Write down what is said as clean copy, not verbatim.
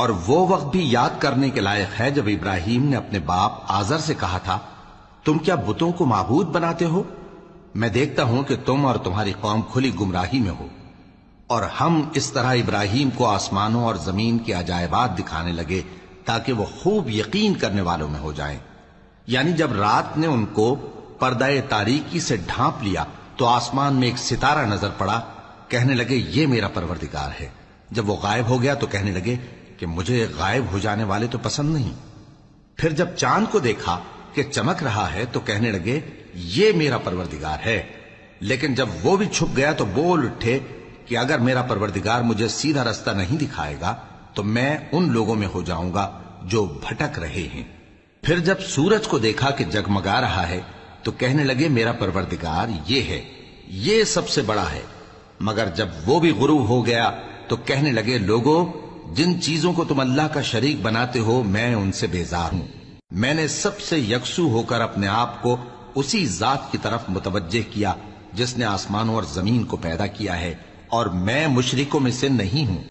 اور وہ وقت بھی یاد کرنے کے لائق ہے جب ابراہیم نے اپنے باپ آزر سے کہا تھا، تم کیا بتوں کو معبود بناتے ہو؟ میں دیکھتا ہوں کہ تم اور تمہاری قوم کھلی گمراہی میں ہو۔ اور ہم اس طرح ابراہیم کو آسمانوں اور زمین کے عجائبات دکھانے لگے تاکہ وہ خوب یقین کرنے والوں میں ہو جائیں۔ یعنی جب رات نے ان کو پردہ تاریکی سے ڈھانپ لیا تو آسمان میں ایک ستارہ نظر پڑا، کہنے لگے یہ میرا پروردگار ہے۔ جب وہ غائب ہو گیا تو کہنے لگے کہ مجھے غائب ہو جانے والے تو پسند نہیں۔ پھر جب چاند کو دیکھا کہ چمک رہا ہے تو کہنے لگے یہ میرا پروردگار ہے۔ لیکن جب وہ بھی چھپ گیا تو بول اٹھے کہ اگر میرا پروردگار مجھے سیدھا رستہ نہیں دکھائے گا تو میں ان لوگوں میں ہو جاؤں گا جو بھٹک رہے ہیں۔ پھر جب سورج کو دیکھا کہ جگمگا رہا ہے تو کہنے لگے میرا پروردگار یہ ہے، یہ سب سے بڑا ہے۔ مگر جب وہ بھی غروب ہو گیا تو کہنے لگے لوگو، جن چیزوں کو تم اللہ کا شریک بناتے ہو میں ان سے بیزار ہوں۔ میں نے سب سے یکسو ہو کر اپنے آپ کو اسی ذات کی طرف متوجہ کیا جس نے آسمانوں اور زمین کو پیدا کیا ہے، اور میں مشرکوں میں سے نہیں ہوں۔